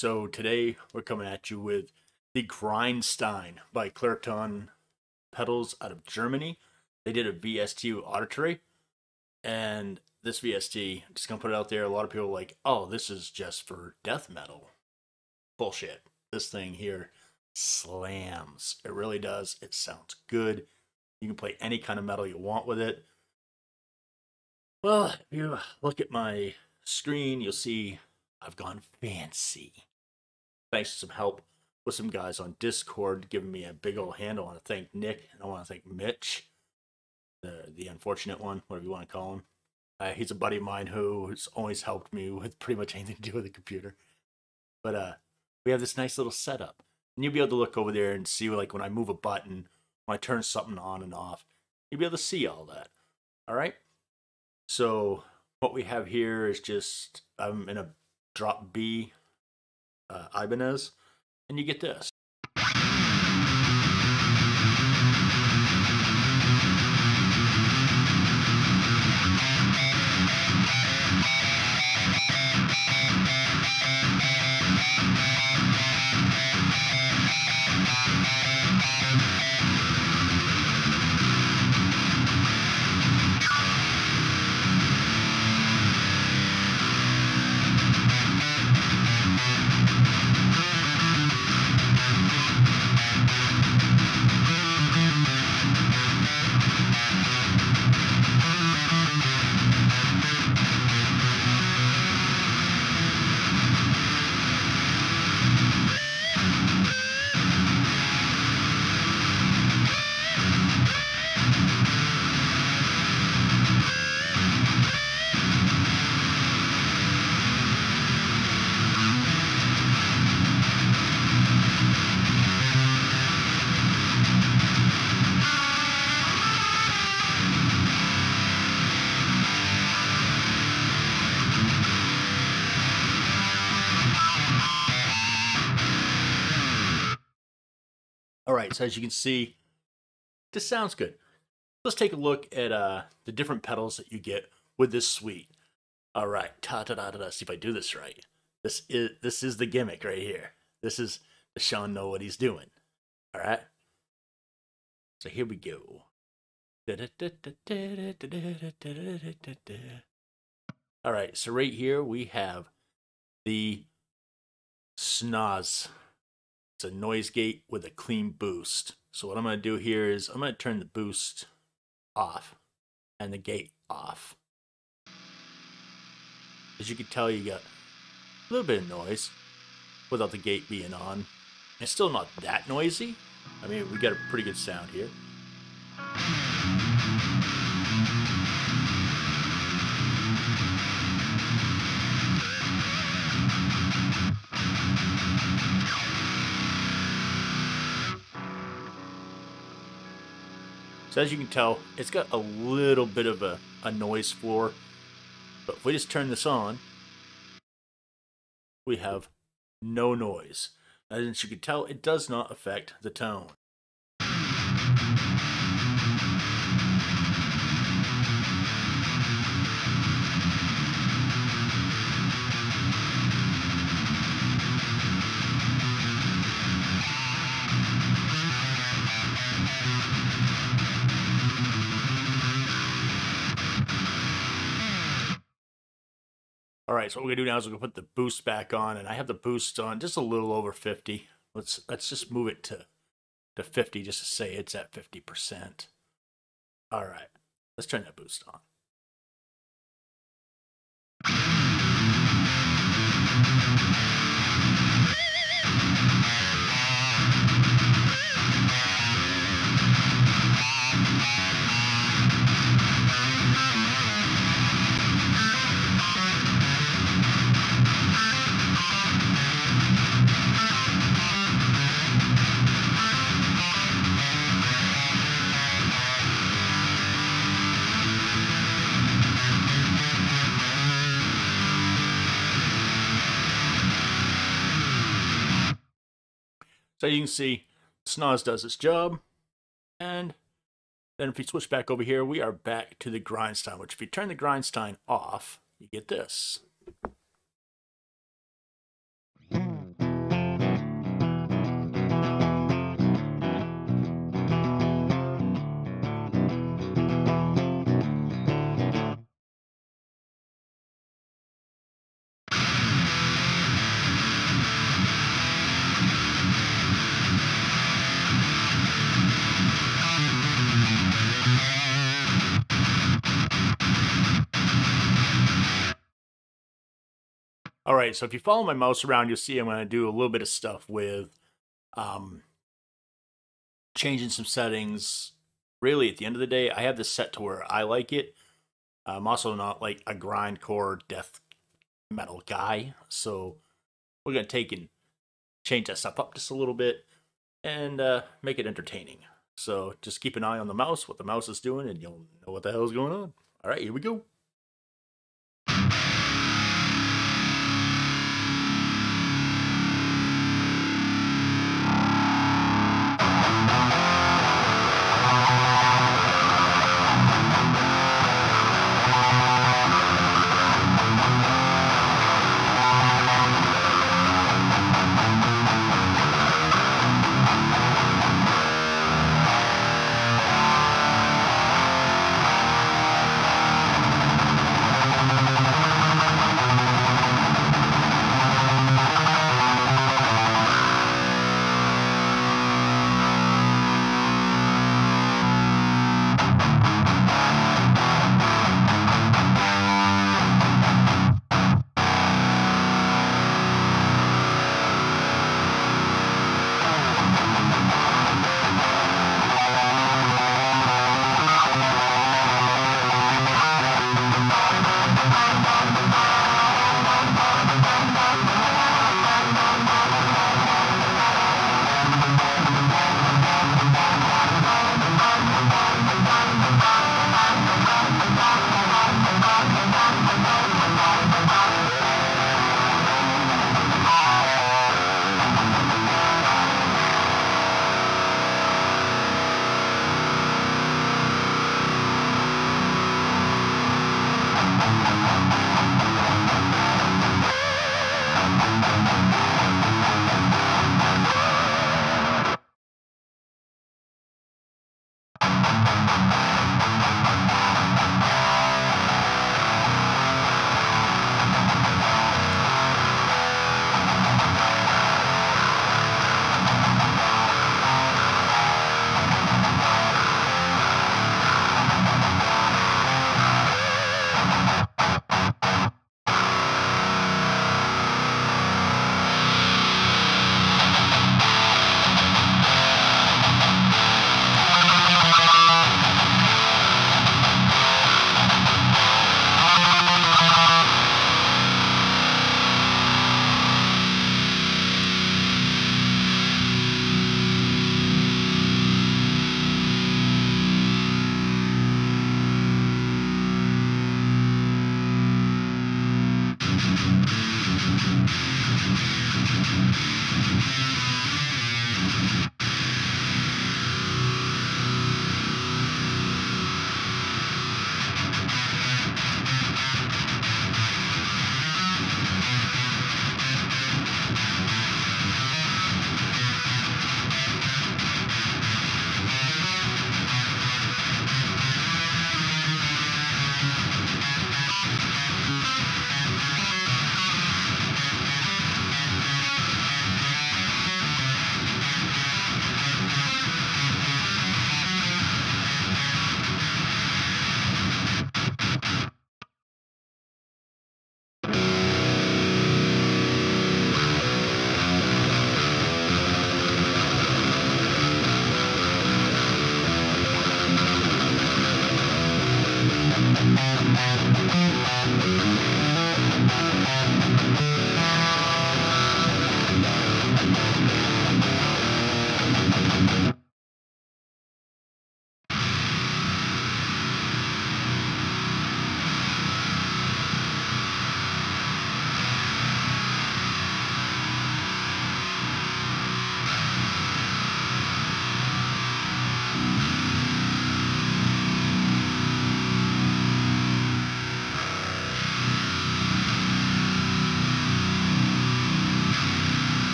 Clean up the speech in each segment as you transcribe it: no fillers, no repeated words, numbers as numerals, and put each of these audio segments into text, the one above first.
So today we're coming at you with the Grindstein by Klirrton pedals out of Germany. They did a VST Auditory, and this VST, I'm just gonna put it out there. A lot of people are like, oh, this is just for death metal. Bullshit. This thing here slams. It really does. It sounds good. You can play any kind of metal you want with it. Well, if you look at my screen, you'll see I've gone fancy. Thanks to some help with some guys on Discord giving me a big old hand. I want to thank Nick, and I want to thank Mitch, the unfortunate one, whatever you want to call him. He's a buddy of mine who's always helped me with pretty much anything to do with the computer. But we have this nice little setup. And you'll be able to look over there and see, like, when I move a button, when I turn something on and off, you'll be able to see all that. All right? So what we have here is just, I'm in a drop B Ibanez, and you get this. All right, so as you can see, this sounds good. Let's take a look at the different pedals that you get with this suite. All right, see if I do this right. This is the gimmick right here. This is the Sean know what he's doing. All right. So here we go. All right, so right here we have the Snoz. It's a noise gate with a clean boost. So what I'm going to do here is I'm going to turn the boost off and the gate off. As you can tell, you got a little bit of noise without the gate being on. It's still not that noisy. I mean, we got a pretty good sound here. So as you can tell, it's got a little bit of a noise floor. But if we just turn this on, we have no noise. As you can tell, it does not affect the tone. All right, so what we're gonna do now is we're gonna put the boost back on, and I have the boost on just a little over 50. Let's just move it to 50 just to say it's at 50%. All right, let's turn that boost on. So you can see Snoz does its job, and then if we switch back over here, we are back to the Grindstein, which if you turn the Grindstein off, you get this. All right, so if you follow my mouse around, you'll see I'm going to do a little bit of stuff with changing some settings. Really, at the end of the day, I have this set to where I like it. I'm also not like a grindcore death metal guy, so we're going to take and change that stuff up just a little bit and make it entertaining. So just keep an eye on the mouse, what the mouse is doing, and you'll know what the hell is going on. All right, here we go.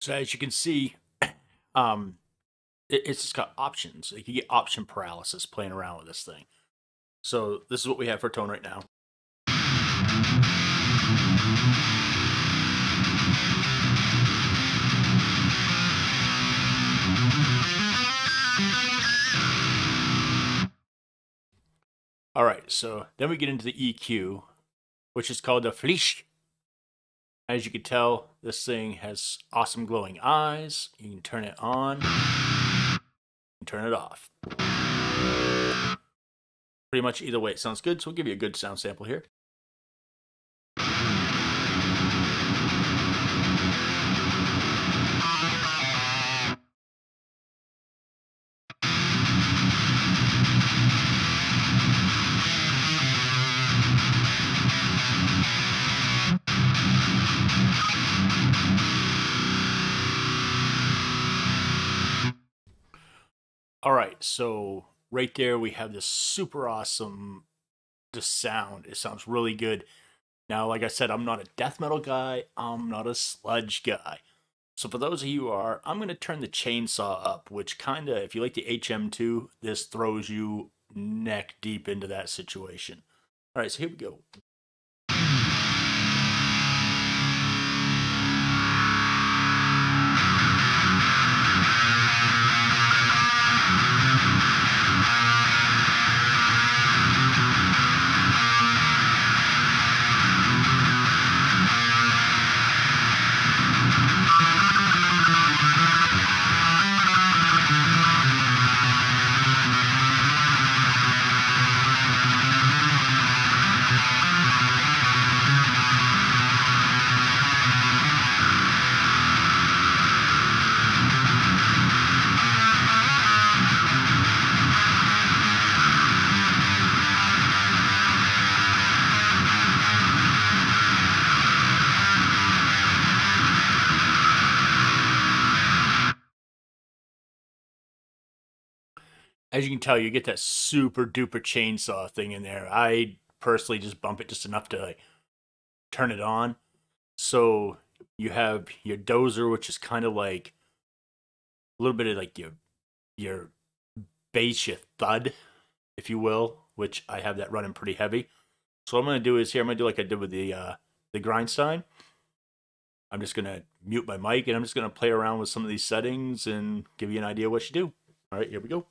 So as you can see, it's just got options. You can get option paralysis playing around with this thing. So this is what we have for tone right now. All right, so then we get into the EQ, which is called the Fleisch. As you can tell, this thing has awesome glowing eyes. You can turn it on and turn it off. Pretty much either way it sounds good, so we'll give you a good sound sample here. All right, so right there we have this super awesome sound. It sounds really good. Now, like I said, I'm not a death metal guy. I'm not a sludge guy. So for those of you who are, I'm going to turn the chainsaw up, which kind of, if you like the HM2, this throws you neck deep into that situation. All right, so here we go. As you can tell, you get that super duper chainsaw thing in there. I personally just bump it just enough to like, turn it on. So you have your dozer, which is kind of like a little bit of like your bass, your thud, if you will, which I have that running pretty heavy. So what I'm gonna do is here I'm gonna do like I did with the Grindstein. I'm just gonna mute my mic and I'm just gonna play around with some of these settings and give you an idea what you do. All right, here we go.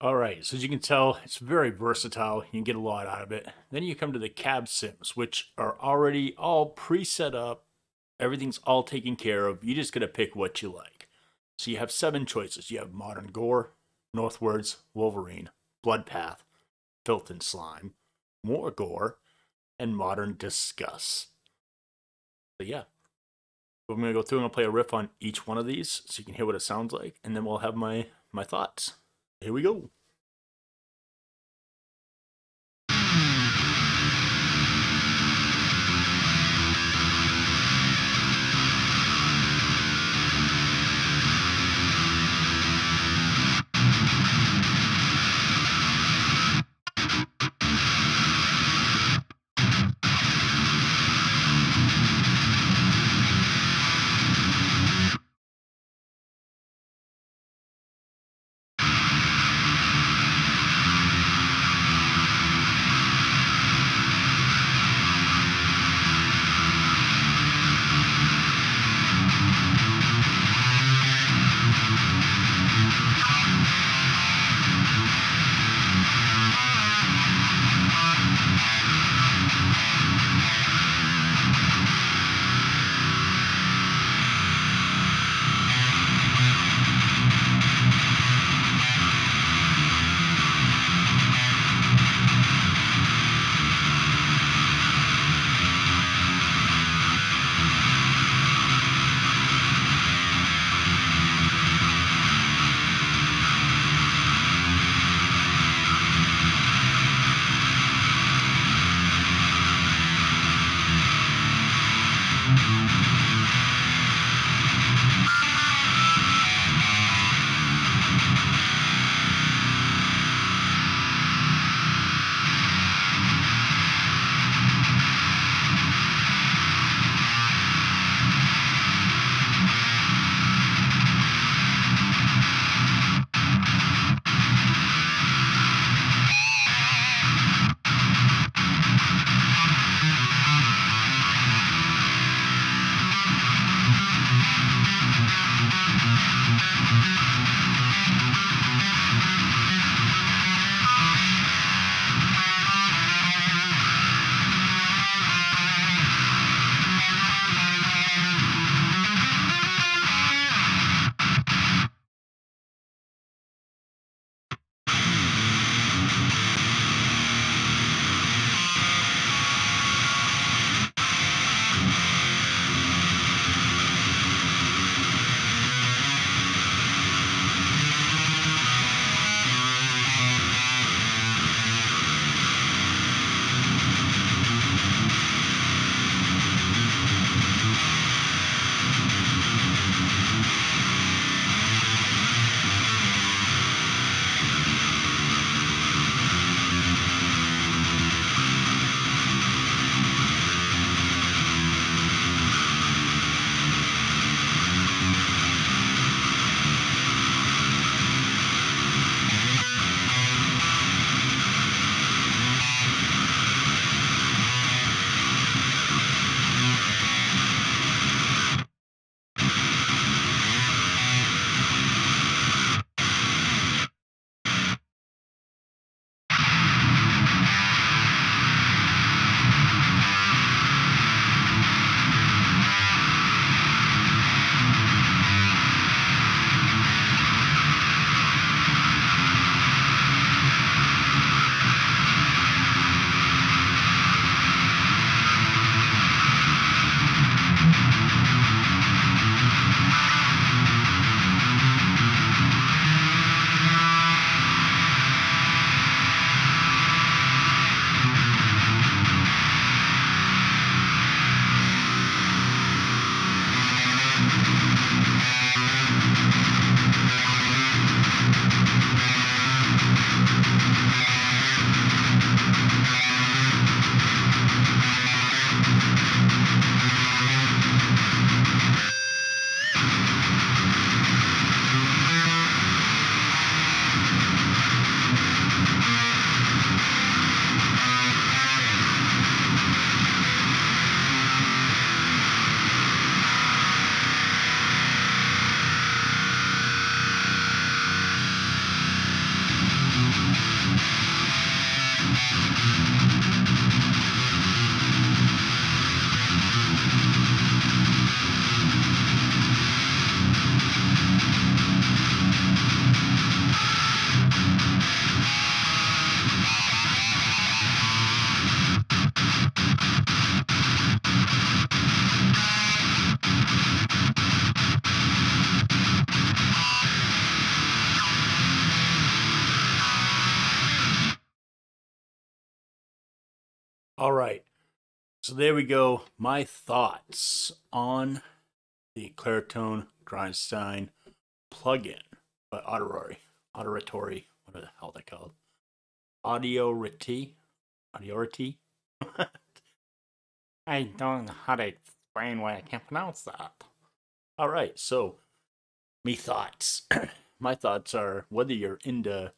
All right, so as you can tell, it's very versatile. You can get a lot out of it. Then you come to the cab sims, which are already all pre-set up. Everything's all taken care of. You just got to pick what you like. So you have 7 choices. You have Modern Gore, Northwards, Wolverine, Bloodpath, Filth and Slime, More Gore, and Modern Discuss. So yeah, I'm going to go through and I'll play a riff on each one of these so you can hear what it sounds like, and then we'll have my thoughts. Here we go. All right. So there we go. My thoughts on the Klirrton Grindstein plugin by Audiority, what the hell they called? Audiority. I don't know how to explain why I can't pronounce that. All right, so me thoughts. My thoughts are whether you're into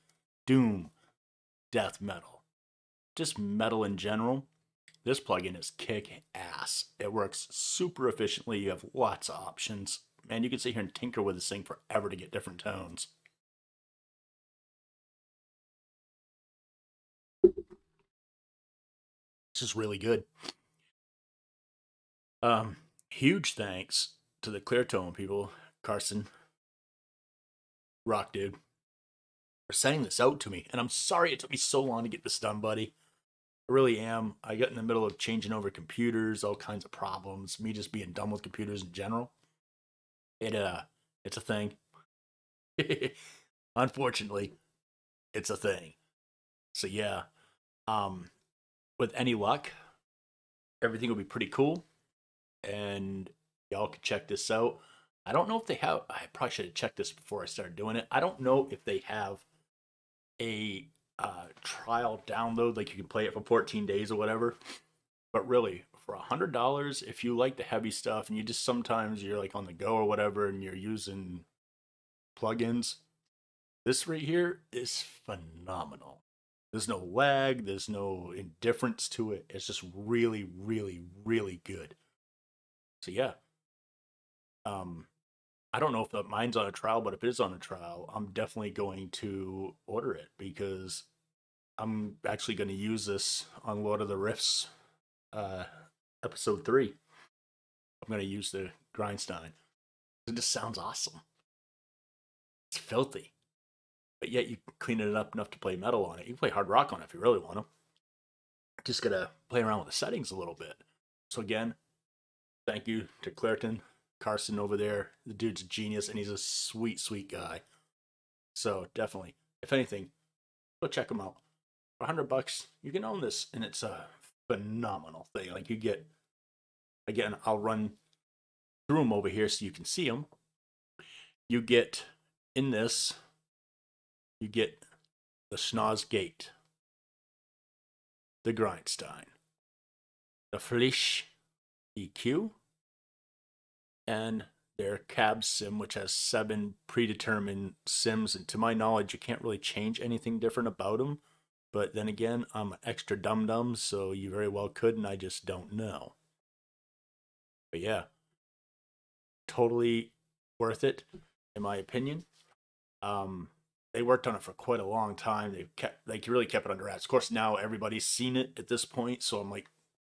doom, death metal, just metal in general, this plugin is kick ass. It works super efficiently. You have lots of options. Man, you can sit here and tinker with this thing forever to get different tones. This is really good. Huge thanks to the Klirrton people, Carson, Rock Dude, for sending this out to me. And I'm sorry it took me so long to get this done, buddy. I really am. I got in the middle of changing over computers, all kinds of problems, me just being done with computers in general. It's a thing. Unfortunately, it's a thing. So yeah, um, with any luck, everything will be pretty cool, and y'all can check this out. I don't know if they have. I probably should have checked this before I started doing it. I don't know if they have a trial download, like you can play it for 14 days or whatever. But really, for $100, if you like the heavy stuff and you just sometimes you're like on the go or whatever, and you're using plugins, this right here is phenomenal. There's no lag, there's no indifference to it. It's just really, really, really good. So yeah. Um I don't know if mine's on a trial, but if it is on a trial, I'm definitely going to order it because I'm actually going to use this on Lord of the Rifts uh episode 3. I'm going to use the Grindstein. It just sounds awesome. It's filthy. But yet you clean it up enough to play metal on it. You can play hard rock on it if you really want to. Just gotta play around with the settings a little bit. So again, thank you to Klirrton, Carson over there. The dude's a genius and he's a sweet, sweet guy. So definitely, if anything, go check him out. For $100, you can own this, and it's a phenomenal thing. Like you get, again, I'll run through them over here so you can see them. You get in this, you get the Schnoz Gate, the Grindstein, the Flish EQ, and their cab sim, which has 7 predetermined sims. And to my knowledge, you can't really change anything different about them. But then again, I'm an extra dum-dum, so you very well could, and I just don't know. But yeah, totally worth it, in my opinion. They worked on it for quite a long time. They really kept it under wraps. Of course, now everybody's seen it at this point, so I'm like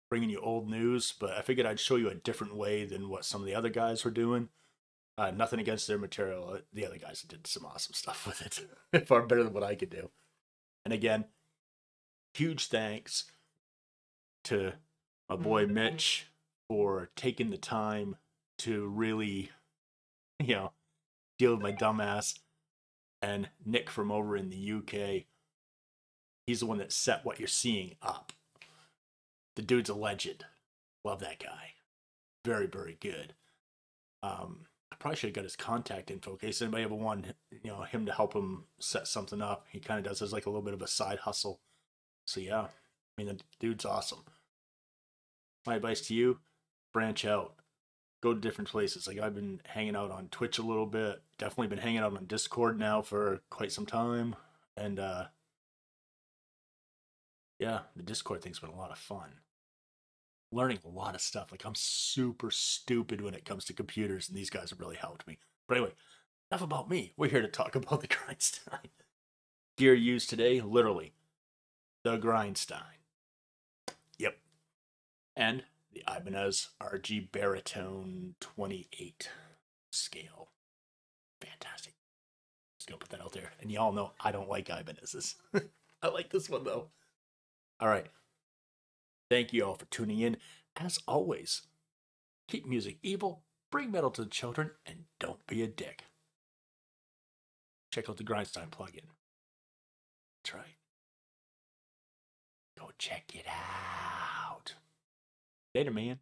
bringing you old news. But I figured I'd show you a different way than what some of the other guys were doing. Nothing against their material. The other guys did some awesome stuff with it, far better than what I could do. And again, huge thanks to my boy Mitch for taking the time to really, deal with my dumbass. And Nick from over in the UK, he's the one that set what you're seeing up. The dude's a legend. Love that guy. Very, very good. I probably should have got his contact info in case anybody ever wanted, him to help him set something up. He kind of does as like a little bit of a side hustle. So yeah, I mean, the dude's awesome. My advice to you, branch out. Go to different places. Like I've been hanging out on Twitch a little bit. Definitely been hanging out on Discord now for quite some time. And yeah, the Discord thing's been a lot of fun. Learning a lot of stuff. Like I'm super stupid when it comes to computers, and these guys have really helped me. But anyway, enough about me. We're here to talk about the Grindstein. Gear used today, literally, the Grindstein. Yep. And the Ibanez RG Baritone 28 scale. Fantastic. Just gonna put that out there. And y'all know I don't like Ibanez's. I like this one though. All right. Thank you all for tuning in. As always, keep music evil, bring metal to the children, and don't be a dick. Check out the Grindstein plugin. That's right. Go check it out. Later, man.